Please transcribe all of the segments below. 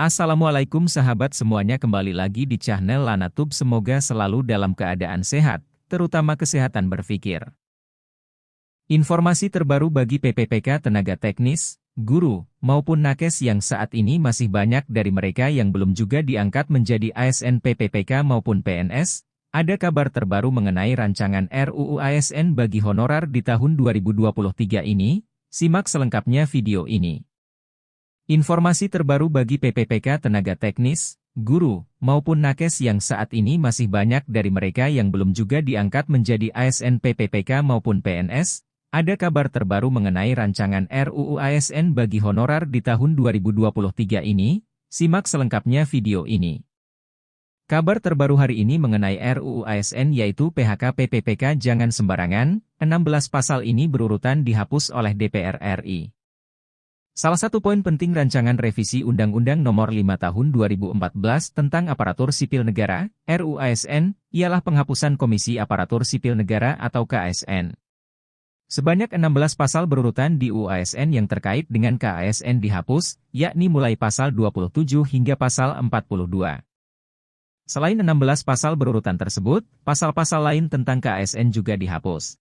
Assalamualaikum sahabat semuanya, kembali lagi di channel Lanatub. Semoga selalu dalam keadaan sehat, terutama kesehatan berpikir. Informasi terbaru bagi PPPK tenaga teknis, guru, maupun nakes yang saat ini masih banyak dari mereka yang belum juga diangkat menjadi ASN PPPK maupun PNS. Ada kabar terbaru mengenai rancangan RUU ASN bagi honorer di tahun 2023 ini. Simak selengkapnya video ini. Informasi terbaru bagi PPPK tenaga teknis, guru, maupun nakes yang saat ini masih banyak dari mereka yang belum juga diangkat menjadi ASN PPPK maupun PNS. Ada kabar terbaru mengenai rancangan RUU ASN bagi honorer di tahun 2023 ini. Simak selengkapnya video ini. Kabar terbaru hari ini mengenai RUU ASN yaitu PHK PPPK jangan sembarangan. 16 pasal ini berurutan dihapus oleh DPR RI. Salah satu poin penting rancangan revisi Undang-Undang Nomor 5 Tahun 2014 tentang Aparatur Sipil Negara, RUU ASN, ialah penghapusan Komisi Aparatur Sipil Negara atau KASN. Sebanyak 16 pasal berurutan di UU ASN yang terkait dengan KASN dihapus, yakni mulai pasal 27 hingga pasal 42. Selain 16 pasal berurutan tersebut, pasal-pasal lain tentang KASN juga dihapus.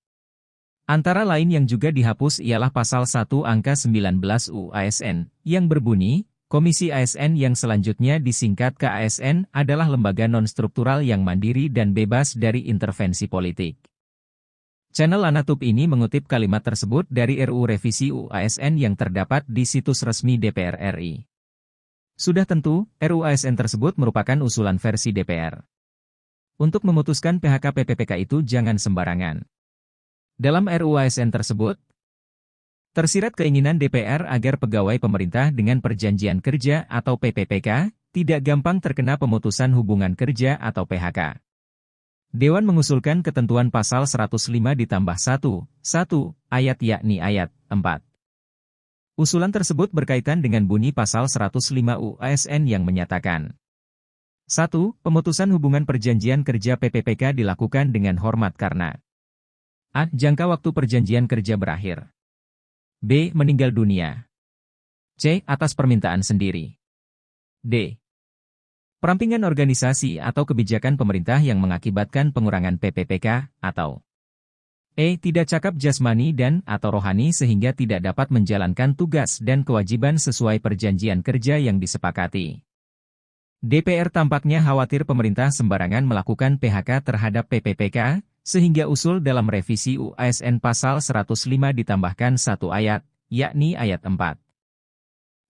Antara lain yang juga dihapus ialah pasal 1 angka 19 UU ASN, yang berbunyi, Komisi ASN yang selanjutnya disingkat KASN adalah lembaga non-struktural yang mandiri dan bebas dari intervensi politik. Channel Lanatub ini mengutip kalimat tersebut dari RUU Revisi UU ASN yang terdapat di situs resmi DPR RI. Sudah tentu, RUU ASN tersebut merupakan usulan versi DPR. Untuk memutuskan PHK PPPK itu jangan sembarangan. Dalam RUU ASN tersebut, tersirat keinginan DPR agar pegawai pemerintah dengan perjanjian kerja atau PPPK tidak gampang terkena pemutusan hubungan kerja atau PHK. Dewan mengusulkan ketentuan pasal 105 ditambah 1 ayat yakni ayat 4. Usulan tersebut berkaitan dengan bunyi pasal 105 UU ASN yang menyatakan 1. Pemutusan hubungan perjanjian kerja PPPK dilakukan dengan hormat karena A. Jangka waktu perjanjian kerja berakhir. B. Meninggal dunia. C. Atas permintaan sendiri. D. Perampingan organisasi atau kebijakan pemerintah yang mengakibatkan pengurangan PPPK, atau E. Tidak cakap jasmani dan atau rohani sehingga tidak dapat menjalankan tugas dan kewajiban sesuai perjanjian kerja yang disepakati. DPR tampaknya khawatir pemerintah sembarangan melakukan PHK terhadap PPPK, sehingga usul dalam revisi UU ASN pasal 105 ditambahkan 1 ayat, yakni ayat 4.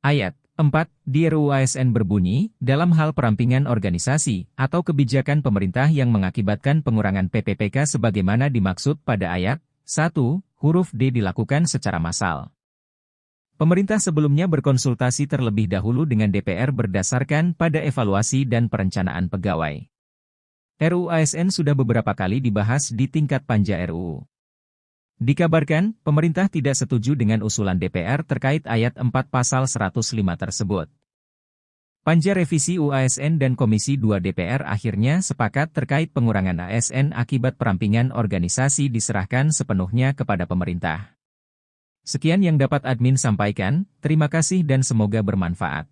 Ayat 4 di RUU ASN berbunyi, dalam hal perampingan organisasi atau kebijakan pemerintah yang mengakibatkan pengurangan PPPK sebagaimana dimaksud pada ayat 1, huruf D dilakukan secara massal. Pemerintah sebelumnya berkonsultasi terlebih dahulu dengan DPR berdasarkan pada evaluasi dan perencanaan pegawai. RUU ASN sudah beberapa kali dibahas di tingkat panja RUU. Dikabarkan, pemerintah tidak setuju dengan usulan DPR terkait ayat 4 pasal 105 tersebut. Panja revisi UU ASN dan Komisi 2 DPR akhirnya sepakat terkait pengurangan ASN akibat perampingan organisasi diserahkan sepenuhnya kepada pemerintah. Sekian yang dapat admin sampaikan, terima kasih dan semoga bermanfaat.